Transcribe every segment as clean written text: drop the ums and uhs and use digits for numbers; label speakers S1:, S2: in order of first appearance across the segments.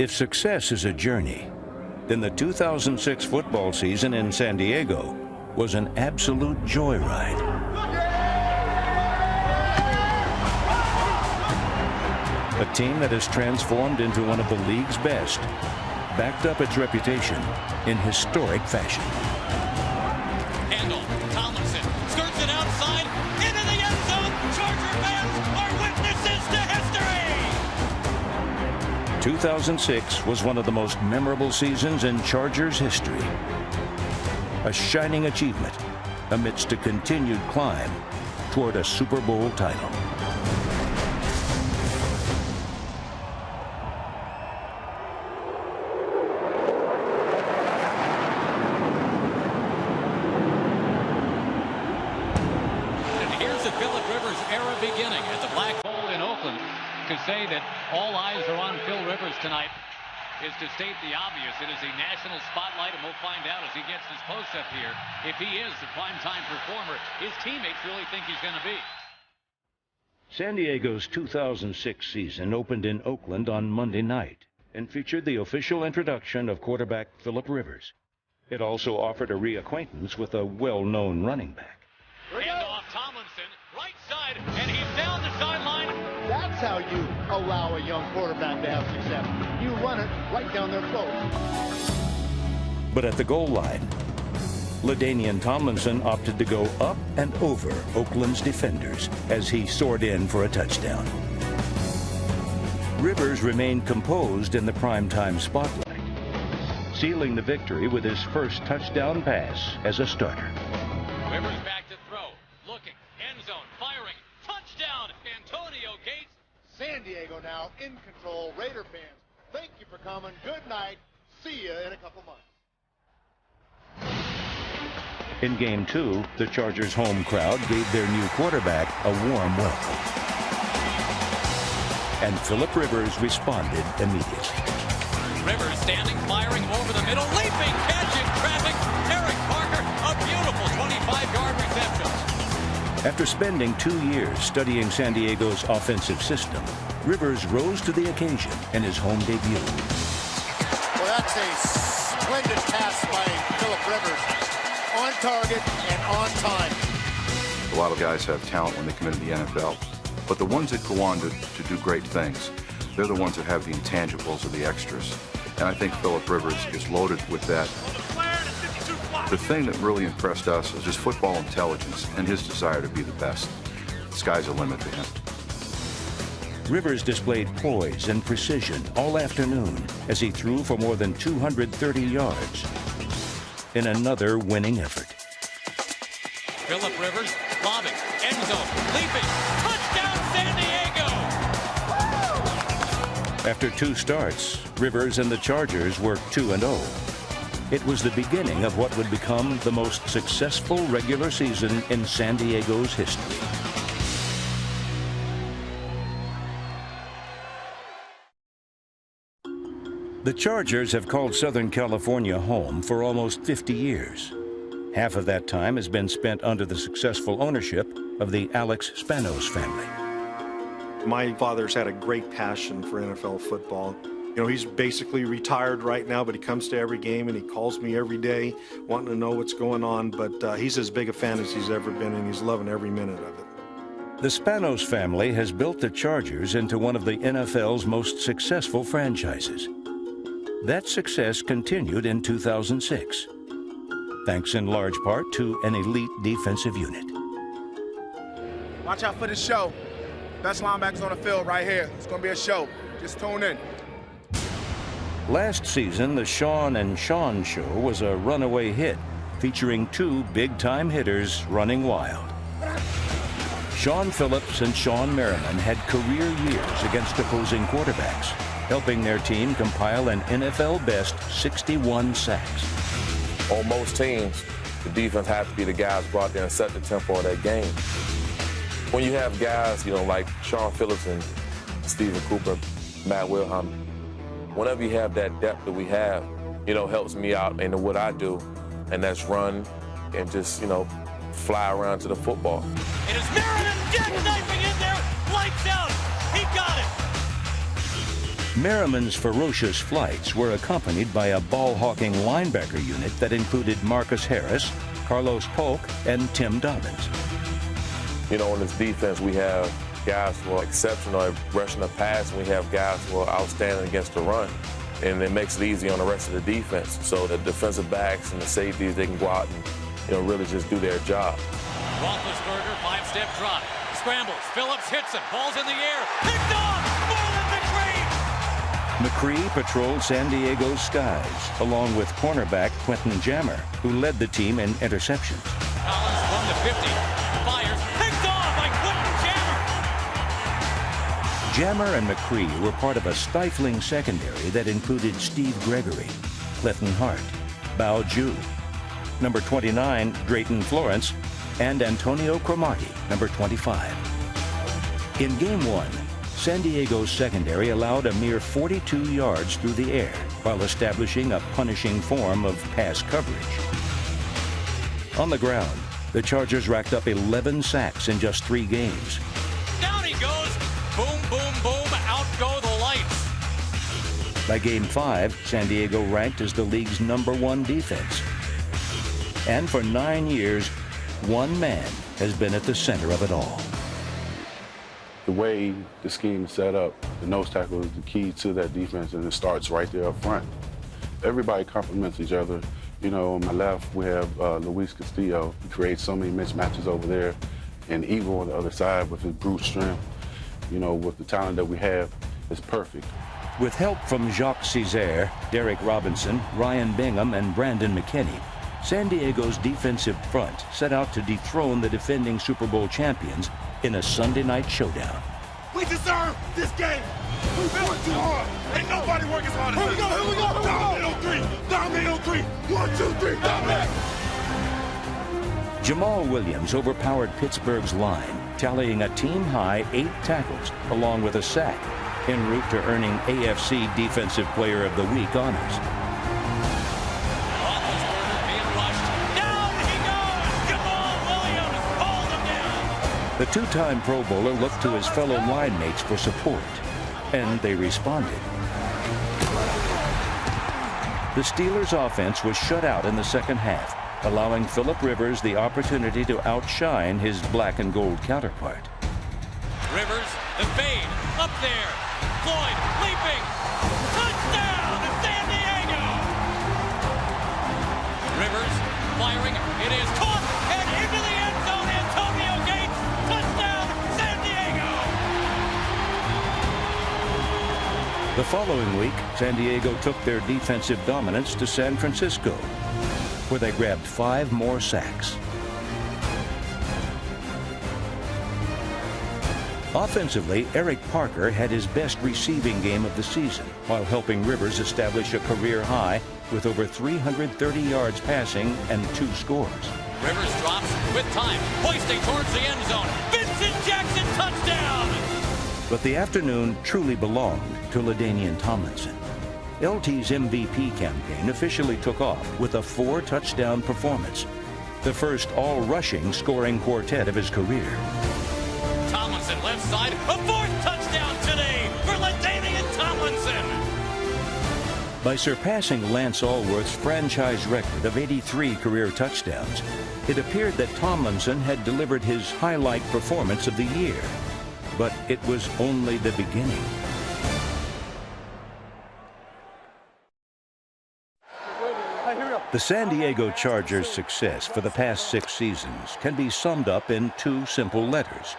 S1: If success is a journey, then the 2006 football season in San Diego was an absolute joyride. A team that has transformed into one of the league's best, backed up its reputation in historic fashion.
S2: Handle, Tomlinson, skirts it outside, into the end zone. Charger fans are witnesses to history.
S1: 2006 was one of the most memorable seasons in Chargers history. A shining achievement amidst a continued climb toward a Super Bowl title.
S2: Beginning at the Black Hole in Oakland. To say that all eyes are on Phil Rivers tonight is to state the obvious. It is a national spotlight, and we'll find out as he gets his close-up here if he is the primetime performer his teammates really think he's going to be.
S1: San Diego's 2006 season opened in Oakland on Monday night and featured the official introduction of quarterback Philip Rivers. It also offered a reacquaintance with a well-known running back.
S2: Hand off Tomlinson, right side, and he's down the sideline.
S3: That's how you allow a young quarterback to have success. You run it right down their throat.
S1: But at the goal line, LaDainian Tomlinson opted to go up and over Oakland's defenders as he soared in for a touchdown. Rivers remained composed in the primetime spotlight, sealing the victory with his first touchdown pass as a starter.
S2: Rivers back to throw, looking, end zone, firing, touchdown, Antonio Gates.
S3: San Diego now in control. Raider fans, thank you for coming. Good night. See you in a couple months.
S1: In Game 2, the Chargers' home crowd gave their new quarterback a warm welcome. And Philip Rivers responded immediately.
S2: Rivers standing, firing over the middle, leaping, catching traffic. Eric Parker, a beautiful 25-yard reception.
S1: After spending 2 years studying San Diego's offensive system, Rivers rose to the occasion in his home debut.
S3: Well, that's a splendid pass by Philip Rivers. On target and on time.
S4: A lot of guys have talent when they come into the NFL, but the ones that go on to do great things, they're the ones that have the intangibles or the extras. And I think Philip Rivers is loaded with that. The thing that really impressed us is his football intelligence and his desire to be the best. The sky's the limit to him.
S1: Rivers displayed poise and precision all afternoon as he threw for more than 230 yards in another winning effort.
S2: Philip Rivers, lobbing, end zone, leaping, touchdown San Diego!
S1: After 2 starts, Rivers and the Chargers were 2-0. It was the beginning of what would become the most successful regular season in San Diego's history. The Chargers have called Southern California home for almost 50 years. Half of that time has been spent under the successful ownership of the Alex Spanos family.
S5: My father's had a great passion for NFL football. You know, he's basically retired right now, but he comes to every game and he calls me every day wanting to know what's going on. But he's as big a fan as he's ever been, and he's loving every minute of it.
S1: The Spanos family has built the Chargers into one of the NFL's most successful franchises. That success continued in 2006, thanks in large part to an elite defensive unit.
S6: Watch out for the show. Best linebackers on the field right here. It's going to be a show. Just tune in.
S1: Last season, the Sean and Sean Show was a runaway hit, featuring 2 big-time hitters running wild. Sean Phillips and Sean Merriman had career years against opposing quarterbacks, helping their team compile an NFL-best 61 sacks.
S7: On most teams, the defense has to be the guys who go out there and set the tempo of that game. When you have guys, you know, like Sean Phillips and Stephen Cooper, Matt Wilhelm, whenever you have that depth that we have, you know, helps me out in what I do, and that's run and just, you know, fly around to the football.
S2: It is Merriman jackknifing in there, lights out, he got it.
S1: Merriman's ferocious flights were accompanied by a ball-hawking linebacker unit that included Marcus Harris, Carlos Polk, and Tim Dobbins.
S7: You know, in this defense, we have guys who are exceptional at rushing the pass, and we have guys who are outstanding against the run. And it makes it easy on the rest of the defense. So the defensive backs and the safeties, they can go out and, you know, really just do their job.
S2: Roethlisberger, 5-step drop. Scrambles. Phillips hits him. Ball's in the air. Picked off! Marlon McCree!
S1: McCree patrolled San Diego's skies, along with cornerback Quentin Jammer, who led the team in interceptions.
S2: Collins from the 50. Fires. Picked off by Quentin Jammer!
S1: Jammer and McCree were part of a stifling secondary that included Steve Gregory, Clinton Hart, Bao Ju, number 29, Drayton Florence, and Antonio Cromartie, number 25. In Game 1, San Diego's secondary allowed a mere 42 yards through the air while establishing a punishing form of pass coverage. On the ground, the Chargers racked up 11 sacks in just 3 games.
S2: Down he goes. Boom, boom, boom. Out go the lights.
S1: By Game 5, San Diego ranked as the league's #1 defense. And for 9 years, one man has been at the center of it all.
S8: The way the scheme is set up, the nose tackle is the key to that defense, and it starts right there up front. Everybody complements each other. You know, on my left, we have Luis Castillo. He creates so many mismatches over there. And Evil on the other side with his brute strength. You know, with the talent that we have, it's perfect.
S1: With help from Jacques Césaire, Derek Robinson, Ryan Bingham, and Brandon McKinney, San Diego's defensive front set out to dethrone the defending Super Bowl champions in a Sunday night showdown.
S9: We deserve this game. We work too hard. Ain't nobody work as hard as us. Here we go, here we go. Dominate on 3. Dominate on 3. 1, 2, 3. Dominate.
S1: Jamal Williams overpowered Pittsburgh's line, tallying a team-high 8 tackles, along with a sack, en route to earning AFC Defensive Player of the Week honors.
S2: Roethlisberger being rushed. Down he goes! Jamal Williams pulled him down!
S1: The 2-time Pro Bowler looked to his fellow line mates for support, and they responded. The Steelers' offense was shut out in the second half, allowing Philip Rivers the opportunity to outshine his black and gold counterpart.
S2: Rivers, the fade, up there. Floyd, leaping. Touchdown, San Diego! Rivers, firing. It is caught, and into the end zone, Antonio Gates. Touchdown, San Diego!
S1: The following week, San Diego took their defensive dominance to San Francisco, where they grabbed 5 more sacks. Offensively, Eric Parker had his best receiving game of the season, while helping Rivers establish a career high with over 330 yards passing and 2 scores.
S2: Rivers drops with time, hoisting towards the end zone. Vincent Jackson, touchdown!
S1: But the afternoon truly belonged to LaDainian Tomlinson. LT's MVP campaign officially took off with a 4-touchdown performance, the first all-rushing scoring quartet of his career.
S2: Tomlinson left side, a 4th touchdown today for LaDainian Tomlinson.
S1: By surpassing Lance Allworth's franchise record of 83 career touchdowns, it appeared that Tomlinson had delivered his highlight performance of the year. But it was only the beginning. The San Diego Chargers' success for the past 6 seasons can be summed up in 2 simple letters: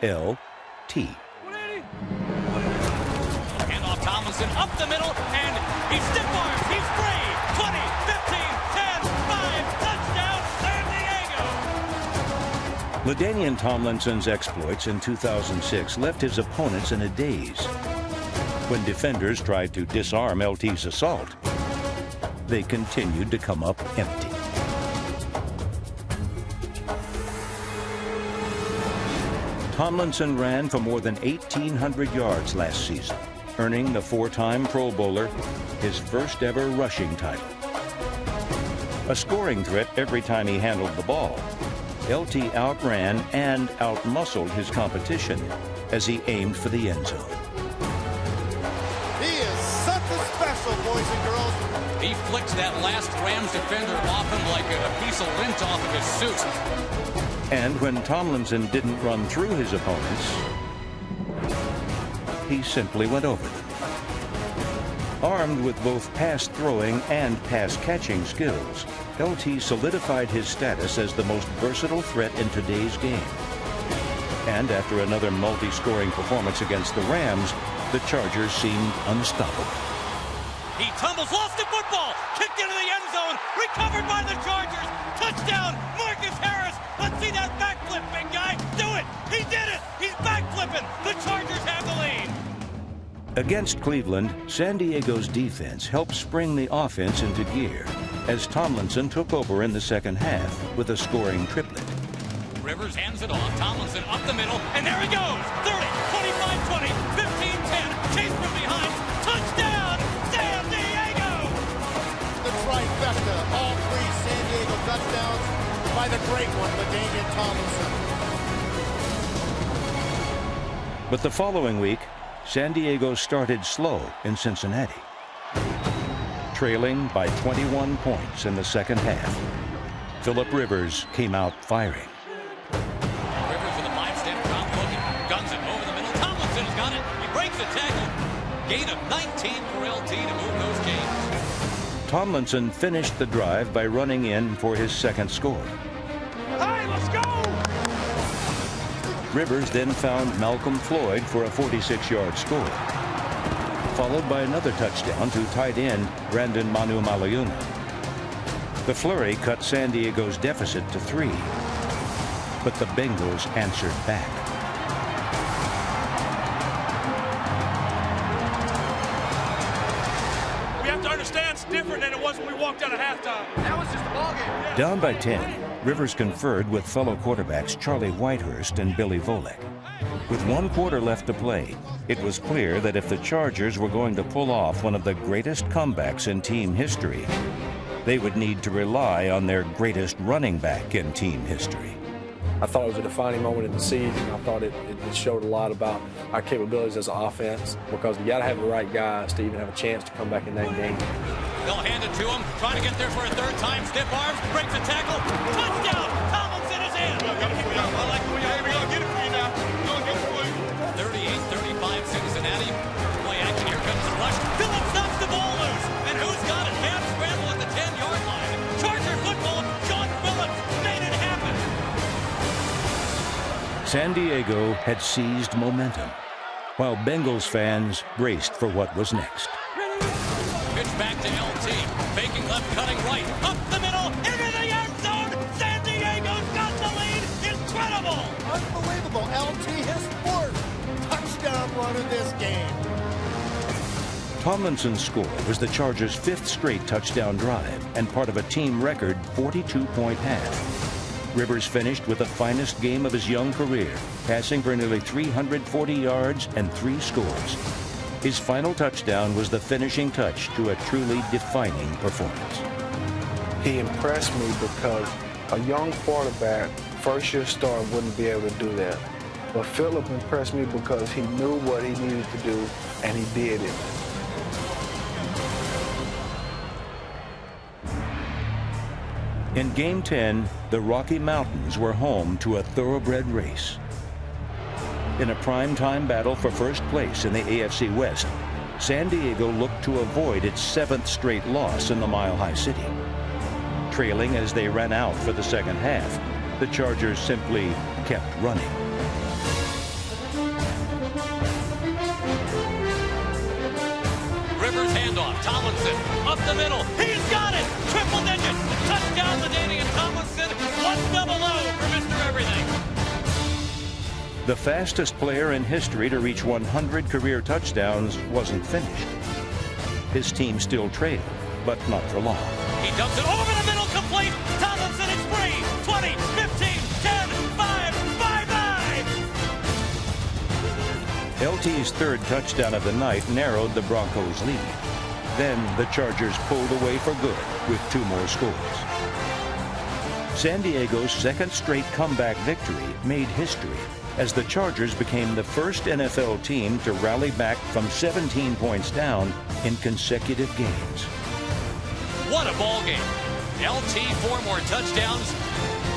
S1: L-T.
S2: Handoff Tomlinson up the middle, and he stiff arms, he's free. 20, 15, 10, 5, touchdown, San Diego!
S1: LaDainian Tomlinson's exploits in 2006 left his opponents in a daze. When defenders tried to disarm LT's assault, they continued to come up empty. Tomlinson ran for more than 1,800 yards last season, earning the 4-time Pro Bowler his first ever rushing title. A scoring threat every time he handled the ball, LT outran and outmuscled his competition as he aimed for the end zone.
S3: special, boys and girls.
S2: He flicks that last Rams defender off him like a piece of lint off of his suit.
S1: And when Tomlinson didn't run through his opponents, he simply went over them. Armed with both pass-throwing and pass-catching skills, LT solidified his status as the most versatile threat in today's game. And after another multi-scoring performance against the Rams, the Chargers seemed unstoppable.
S2: He tumbles, lost the football, kicked into the end zone, recovered by the Chargers. Touchdown, Marcus Harris. Let's see that backflip, big guy. Do it. He did it. He's backflipping. The Chargers have the lead.
S1: Against Cleveland, San Diego's defense helped spring the offense into gear as Tomlinson took over in the second half with a scoring triplet.
S2: Rivers hands it off. Tomlinson up the middle, and there he goes. 30, 25, 20, 15, 10. Chase from behind. Touchdown, San Diego!
S3: The trifecta, all three San Diego touchdowns by the great one, LaDainian Tomlinson.
S1: But the following week, San Diego started slow in Cincinnati, trailing by 21 points in the second half. Philip Rivers came out firing.
S2: Rivers with a five-step drop, looking, guns it over the middle. Tomlinson's got it. He breaks the tackle. Gain of 19 for LT to move those chains.
S1: Tomlinson finished the drive by running in for his second score.
S2: Hey, let's go!
S1: Rivers then found Malcolm Floyd for a 46-yard score, followed by another touchdown to tight end Brandon Manu Malayuna. The flurry cut San Diego's deficit to 3, but the Bengals answered back.
S9: We have to understand it's different than it was when we walked out at halftime. That was just a ball game.
S1: Down by 10, Rivers conferred with fellow quarterbacks Charlie Whitehurst and Billy Volek. With 1 quarter left to play, it was clear that if the Chargers were going to pull off one of the greatest comebacks in team history, they would need to rely on their greatest running back in team history.
S10: I thought it was a defining moment in the season. I thought it showed a lot about our capabilities as an offense, because you got to have the right guys to even have a chance to come back in that game.
S2: They'll hand it to him, trying to get there for a third time. Stiff arms, breaks the tackle. Touchdown! Tomlinson is in. I like the way you're going to get it for you now. Going to get it for you. 38-35 Cincinnati. Play action. Here comes the rush. Phillips knocks the ball loose. And who's got it? Half scramble at the 10-yard line. Charger football. John Phillips made it happen.
S1: San Diego had seized momentum, while Bengals fans braced for what was next.
S2: Pitch back to LT. Faking left, cutting right. Up the middle, into the end zone. San Diego's got the lead. Incredible.
S3: Unbelievable. LT, his fourth touchdown run of this game.
S1: Tomlinson's score was the Chargers' 5th straight touchdown drive and part of a team record 42-point half. Rivers finished with the finest game of his young career, passing for nearly 340 yards and 3 scores. His final touchdown was the finishing touch to a truly defining performance.
S10: He impressed me because a young quarterback, first-year star, wouldn't be able to do that. But Philip impressed me because he knew what he needed to do, and he did it.
S1: In Game 10, the Rocky Mountains were home to a thoroughbred race. In a primetime battle for first place in the AFC West, San Diego looked to avoid its 7th straight loss in the Mile High City. Trailing as they ran out for the second half, the Chargers simply kept running.
S2: Rivers handoff. Tomlinson up the middle. He's got it. Triple digits. Touchdown, LaDainian Tomlinson. 100 for Mr. Everything.
S1: The fastest player in history to reach 100 career touchdowns wasn't finished. His team still trailed, but not for long.
S2: He dumps it over the middle, complete. Tomlinson is free. 20, 15, 10, 5, 5.
S1: LT's 3rd touchdown of the night narrowed the Broncos' lead. Then the Chargers pulled away for good with 2 more scores. San Diego's 2nd straight comeback victory made history as the Chargers became the first NFL team to rally back from 17 points down in consecutive games.
S2: What a ball game. LT 4 more touchdowns.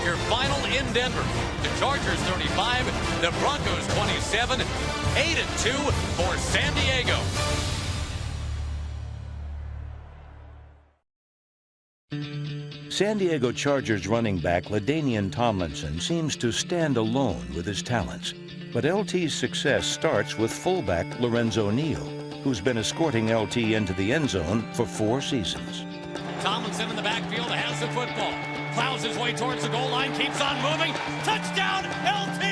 S2: Your final in Denver. The Chargers 35, the Broncos 27, 8-2 for San Diego.
S1: San Diego Chargers running back LaDainian Tomlinson seems to stand alone with his talents. But LT's success starts with fullback Lorenzo Neal, who's been escorting LT into the end zone for 4 seasons.
S2: Tomlinson in the backfield has the football. Plows his way towards the goal line, keeps on moving. Touchdown, LT!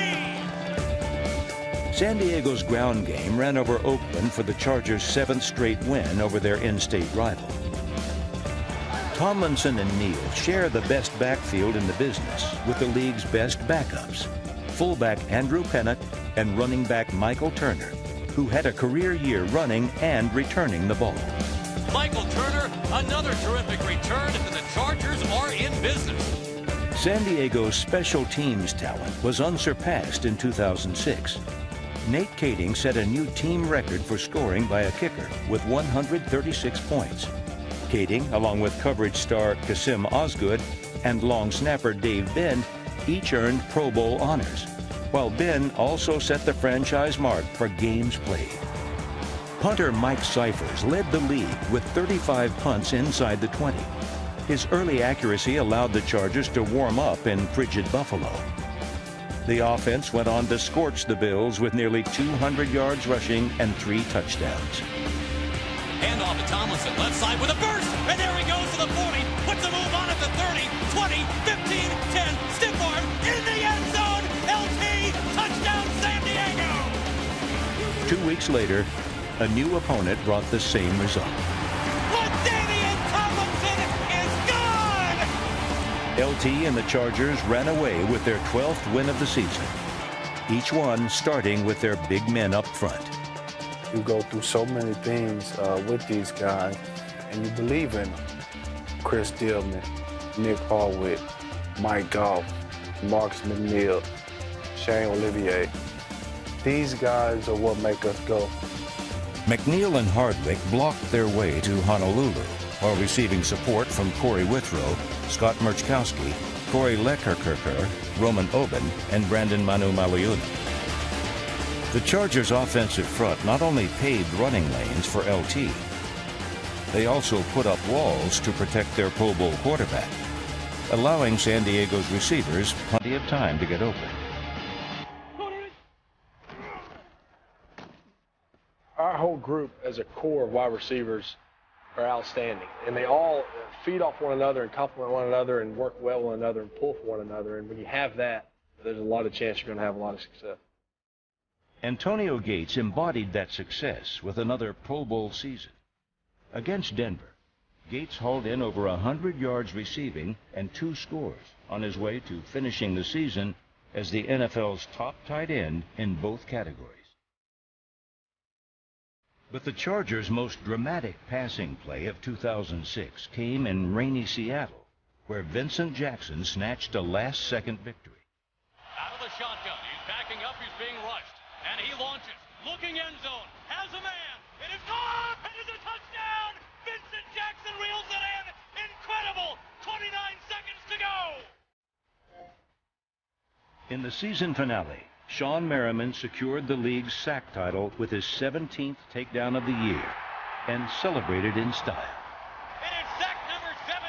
S1: San Diego's ground game ran over Oakland for the Chargers' 7th straight win over their in-state rival. Tomlinson and Neal share the best backfield in the business with the league's best backups, fullback Andrew Pennock and running back Michael Turner, who had a career year running and returning the ball.
S2: Michael Turner, another terrific return, and the Chargers are in business.
S1: San Diego's special teams talent was unsurpassed in 2006. Nate Kading set a new team record for scoring by a kicker with 136 points. Kading, along with coverage star Kasim Osgood and long snapper Dave Ben, each earned Pro Bowl honors, while Ben also set the franchise mark for games played. Punter Mike Cyphers led the league with 35 punts inside the 20. His early accuracy allowed the Chargers to warm up in frigid Buffalo. The offense went on to scorch the Bills with nearly 200 yards rushing and 3 touchdowns.
S2: Hand off to Tomlinson, left side with a burst, and there he goes to the 40, puts a move on at the 30, 20, 15, 10, stiff arm, in the end zone, LT, touchdown San Diego!
S1: 2 weeks later, a new opponent brought the same result.
S2: LaDainian Tomlinson is gone!
S1: LT and the Chargers ran away with their 12th win of the season, each one starting with their big men up front.
S10: You go through so many things with these guys, and you believe in them. Chris Dillman, Nick Harwick, Mike Goff, Marcus McNeil, Shane Olivier. These guys are what make us go.
S1: McNeil and Hardwick blocked their way to Honolulu while receiving support from Corey Withrow, Scott Murchkowski, Corey Leckerkerker, Roman Oben, and Brandon Manu Maliuna. The Chargers' offensive front not only paved running lanes for LT, they also put up walls to protect their Pro Bowl quarterback, allowing San Diego's receivers plenty of time to get open.
S11: Our whole group as a core of wide receivers are outstanding, and they all feed off one another and complement one another and work well with one another and pull for one another. And when you have that, there's a lot of chance you're going to have a lot of success.
S1: Antonio Gates embodied that success with another Pro Bowl season. Against Denver, Gates hauled in over 100 yards receiving and 2 scores on his way to finishing the season as the NFL's top tight end in both categories. But the Chargers' most dramatic passing play of 2006 came in rainy Seattle, where Vincent Jackson snatched a last-second victory.
S2: Out of the shotgun, he's backing up, he's being rushed. And he launches, looking end zone, has a man, it is gone, it is a touchdown! Vincent Jackson reels it in, incredible, 29 seconds to go!
S1: In the season finale, Sean Merriman secured the league's sack title with his 17th takedown of the year and celebrated in style.
S2: It is sack number 17,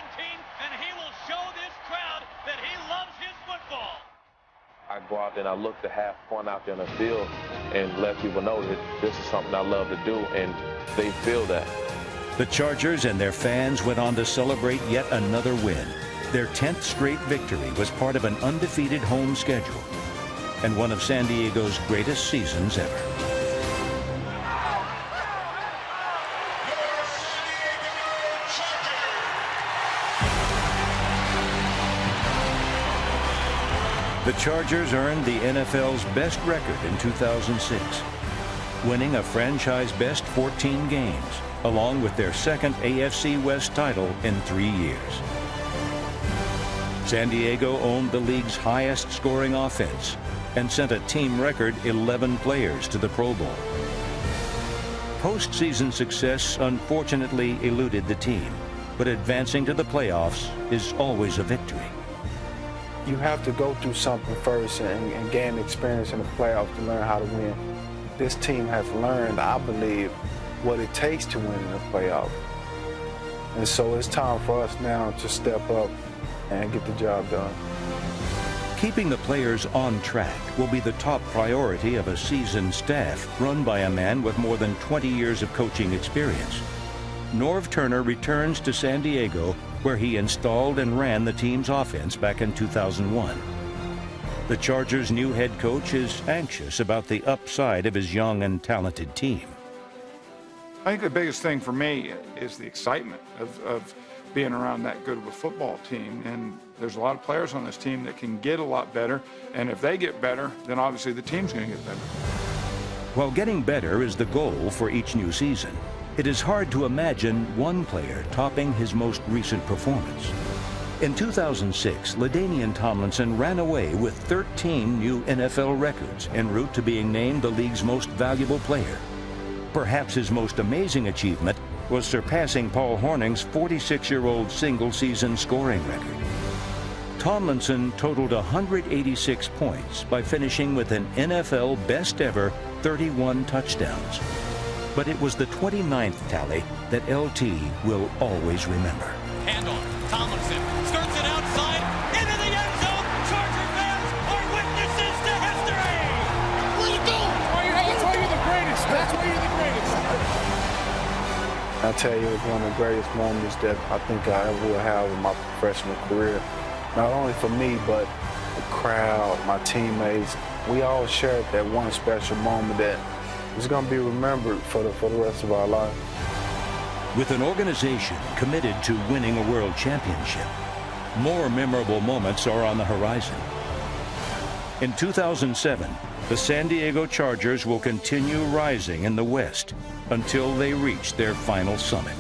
S2: and he will show this crowd that he loves his football.
S7: I go out there and I look the half point out there in the field and let people know that this is something I love to do, and they feel that.
S1: The Chargers and their fans went on to celebrate yet another win. Their 10th straight victory was part of an undefeated home schedule and one of San Diego's greatest seasons ever. The Chargers earned the NFL's best record in 2006, winning a franchise-best 14 games, along with their second AFC West title in 3 years. San Diego owned the league's highest scoring offense, and sent a team record 11 players to the Pro Bowl. Postseason success unfortunately eluded the team, but advancing to the playoffs is always a victory.
S10: You have to go through something first and gain experience in the playoffs to learn how to win. This team has learned, I believe, what it takes to win in the playoffs. And so it's time for us now to step up and get the job done.
S1: Keeping the players on track will be the top priority of a seasoned staff run by a man with more than 20 years of coaching experience. Norv Turner returns to San Diego, where he installed and ran the team's offense back in 2001. The Chargers' new head coach is anxious about the upside of his young and talented team.
S12: I think the biggest thing for me is the excitement of being around that good of a football team. And there's a lot of players on this team that can get a lot better. And if they get better, then obviously the team's going to get better.
S1: While getting better is the goal for each new season, it is hard to imagine one player topping his most recent performance. In 2006, LaDainian Tomlinson ran away with 13 new NFL records en route to being named the league's most valuable player. Perhaps his most amazing achievement was surpassing Paul Hornung's 46-year-old single-season scoring record. Tomlinson totaled 186 points by finishing with an NFL best-ever 31 touchdowns. But it was the 29th tally that LT will always remember.
S2: Handoff. Tomlinson skirts it outside into the end zone. Charger fans are witnesses to history.
S3: Where you going?
S6: That's why you're the greatest. That's why you're the greatest.
S10: I tell you, it was one of the greatest moments that I think I ever will have in my professional career. Not only for me, but the crowd, my teammates. We all shared that one special moment that is going to be remembered for the rest of our life.
S1: With an organization committed to winning a world championship, more memorable moments are on the horizon. In 2007, the San Diego Chargers will continue rising in the West until they reach their final summit.